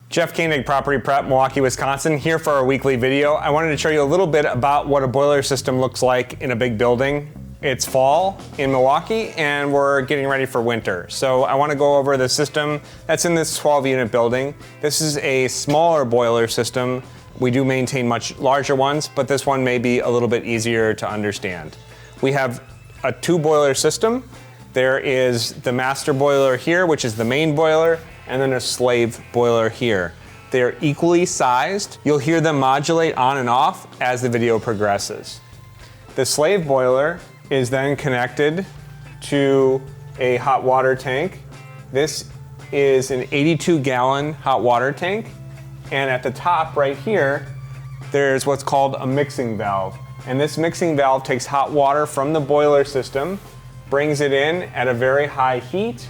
Jeff Koenig, Property Prep, Milwaukee, Wisconsin, here for our weekly video. I wanted to show you a little bit about what a boiler system looks like in a big building. It's fall in Milwaukee and we're getting ready for winter. So I want to go over the system that's in this 12-unit building. This is a smaller boiler system. We do maintain much larger ones, but this one may be a little bit easier to understand. We have a 2-boiler system. There is the master boiler here, which is the main boiler, and then a slave boiler here. They're equally sized. You'll hear them modulate on and off as the video progresses. The slave boiler is then connected to a hot water tank. This is an 82-gallon hot water tank. And at the top right here, there's what's called a mixing valve. And this mixing valve takes hot water from the boiler system, brings it in at a very high heat,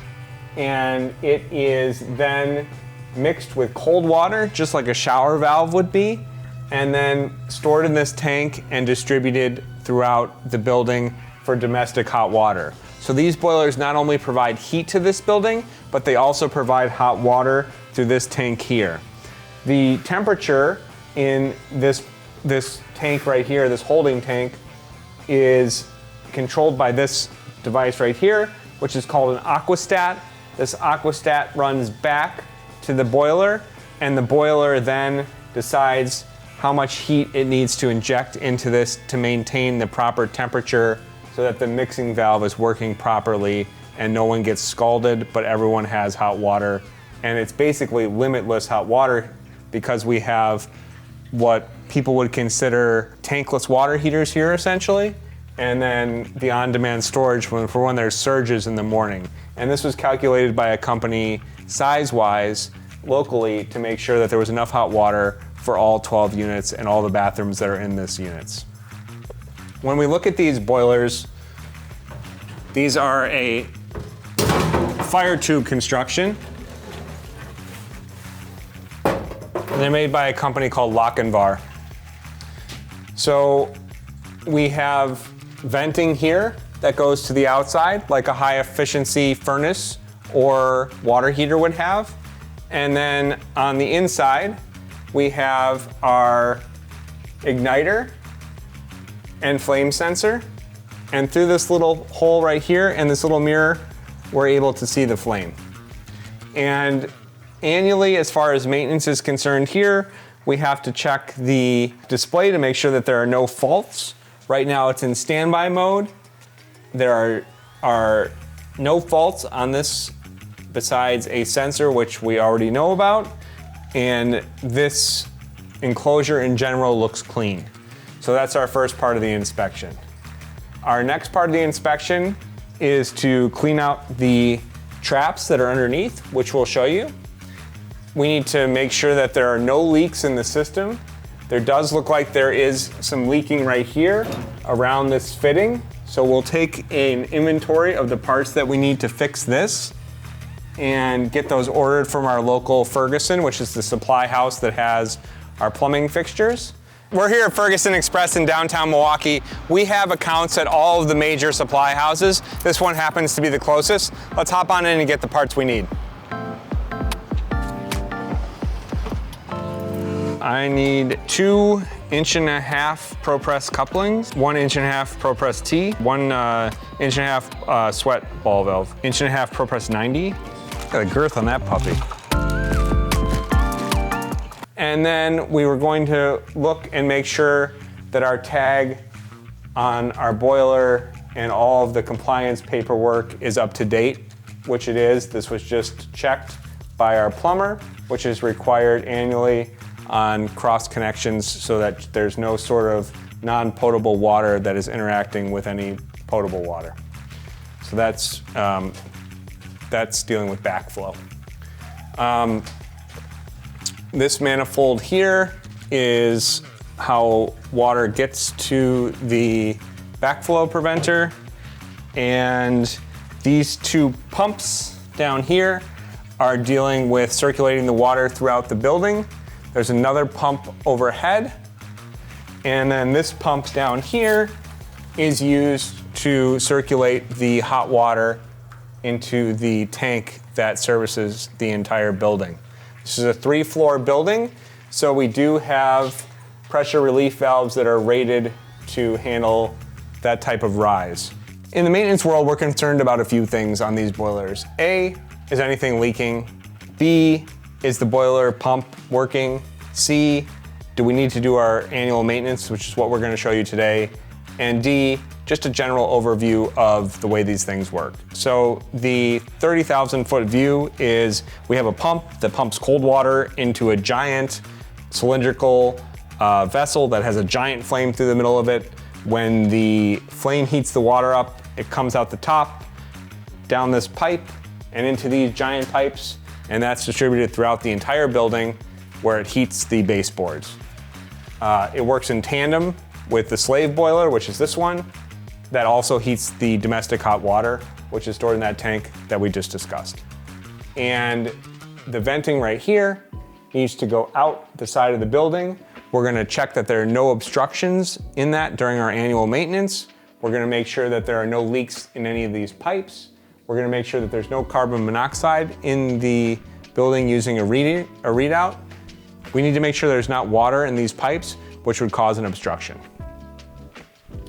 and it is then mixed with cold water, just like a shower valve would be, and then stored in this tank and distributed throughout the building for domestic hot water. So these boilers not only provide heat to this building, but they also provide hot water through this tank here. The temperature in this tank right here, this holding tank, is controlled by this device right here, which is called an aquastat. This aquastat runs back to the boiler, and the boiler then decides how much heat it needs to inject into this to maintain the proper temperature so that the mixing valve is working properly and no one gets scalded, but everyone has hot water. And it's basically limitless hot water because we have what people would consider tankless water heaters here essentially, and then the on-demand storage for when there's surges in the morning. And this was calculated by a company size-wise locally to make sure that there was enough hot water for all 12 units and all the bathrooms that are in this units. When we look at these boilers, these are a fire tube construction. They're made by a company called Lochinvar. So we have venting here that goes to the outside, like a high efficiency furnace or water heater would have. And then on the inside, we have our igniter and flame sensor. And through this little hole right here and this little mirror, we're able to see the flame. And annually, as far as maintenance is concerned here, we have to check the display to make sure that there are no faults. Right now it's in standby mode. There are no faults on this besides a sensor, which we already know about. And this enclosure in general looks clean. So that's our first part of the inspection. Our next part of the inspection is to clean out the traps that are underneath, which we'll show you. We need to make sure that there are no leaks in the system. There does look like there is some leaking right here around this fitting. So we'll take an inventory of the parts that we need to fix this and get those ordered from our local Ferguson, which is the supply house that has our plumbing fixtures. We're here at Ferguson Express in downtown Milwaukee. We have accounts at all of the major supply houses. This one happens to be the closest. Let's hop on in and get the parts we need. I need 2 1.5-inch ProPress couplings, 1 1.5-inch ProPress T, 1 1.5-inch sweat ball valve, 1.5-inch ProPress 90. Got a girth on that puppy. And then we were going to look and make sure that our tag on our boiler and all of the compliance paperwork is up to date, which it is. This was just checked by our plumber, which is required annually on cross connections so that there's no sort of non-potable water that is interacting with any potable water. So that's dealing with backflow. This manifold here is how water gets to the backflow preventer, and these 2 pumps down here are dealing with circulating the water throughout the building. There's another pump overhead, and then this pump down here is used to circulate the hot water into the tank that services the entire building. This is a 3-floor building, so we do have pressure relief valves that are rated to handle that type of rise. In the maintenance world, we're concerned about a few things on these boilers. A, is anything leaking? B, is the boiler pump working? C, do we need to do our annual maintenance, which is what we're going to show you today? And D, just a general overview of the way these things work. So the 30,000 foot view is we have a pump that pumps cold water into a giant cylindrical vessel that has a giant flame through the middle of it. When the flame heats the water up, it comes out the top, down this pipe, and into these giant pipes, and that's distributed throughout the entire building where it heats the baseboards. It works in tandem with the slave boiler, which is this one, that also heats the domestic hot water, which is stored in that tank that we just discussed. And the venting right here needs to go out the side of the building. We're gonna check that there are no obstructions in that during our annual maintenance. We're gonna make sure that there are no leaks in any of these pipes. We're gonna make sure that there's no carbon monoxide in the building using a readout. We need to make sure there's not water in these pipes, which would cause an obstruction.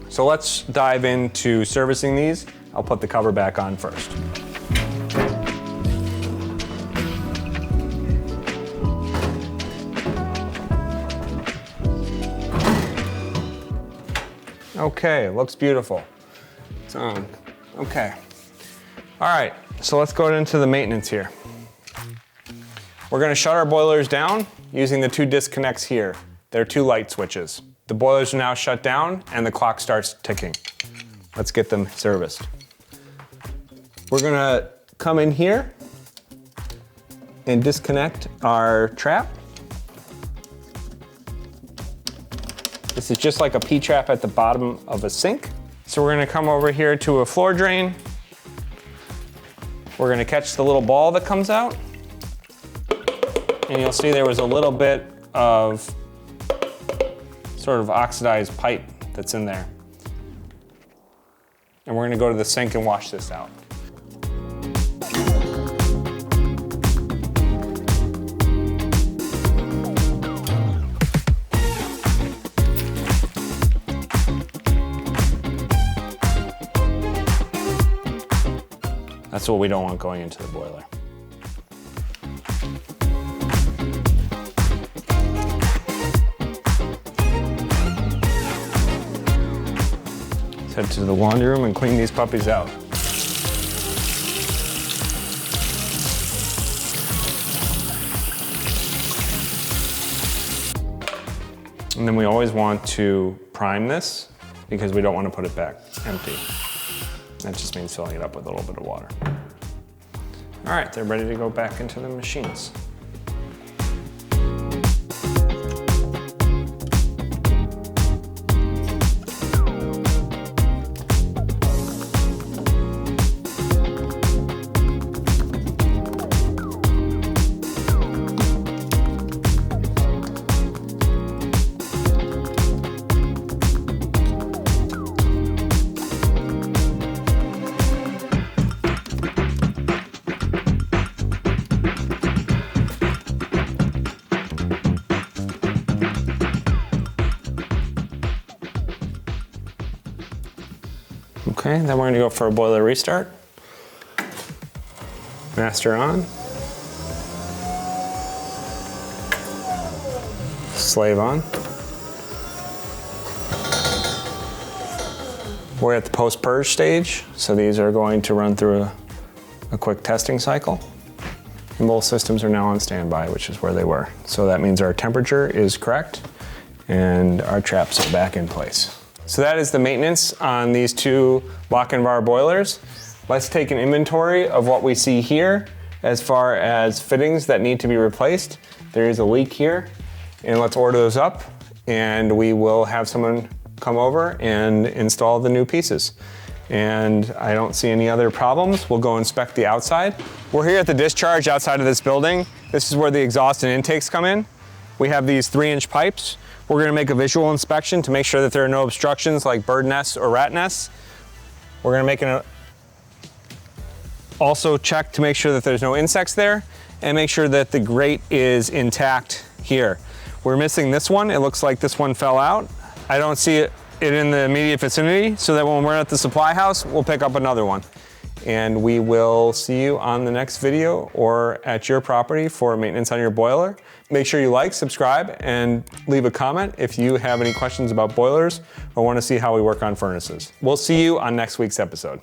So let's dive into servicing these. I'll put the cover back on first. Okay, looks beautiful. It's on. Okay. All right, so let's go into the maintenance here. We're gonna shut our boilers down using the 2 disconnects here. They're 2 light switches. The boilers are now shut down and the clock starts ticking. Let's get them serviced. We're gonna come in here and disconnect our trap. This is just like a P-trap at the bottom of a sink. So we're gonna come over here to a floor drain. We're gonna catch the little ball that comes out. And you'll see there was a little bit of sort of oxidized pipe that's in there. And we're gonna go to the sink and wash this out. That's what we don't want going into the boiler. Let's head to the laundry room and clean these puppies out. And then we always want to prime this because we don't want to put it back empty. That just means filling it up with a little bit of water. All right, they're ready to go back into the machines. Okay, then we're gonna go for a boiler restart. Master on. Slave on. We're at the post-purge stage, so these are going to run through a quick testing cycle. And both systems are now on standby, which is where they were. So that means our temperature is correct and our traps are back in place. So that is the maintenance on these 2 lock-and-bar boilers. Let's take an inventory of what we see here as far as fittings that need to be replaced. There is a leak here, and let's order those up, and we will have someone come over and install the new pieces. And I don't see any other problems. We'll go inspect the outside. We're here at the discharge outside of this building. This is where the exhaust and intakes come in. We have these 3-inch pipes. We're gonna make a visual inspection to make sure that there are no obstructions like bird nests or rat nests. We're gonna make also check to make sure that there's no insects there. and make sure that the grate is intact here. We're missing this one. It looks like this one fell out. I don't see it in the immediate vicinity, so that when we're at the supply house, we'll pick up another one. And we will see you on the next video or at your property for maintenance on your boiler. Make sure you like, subscribe, and leave a comment if you have any questions about boilers or want to see how we work on furnaces. We'll see you on next week's episode.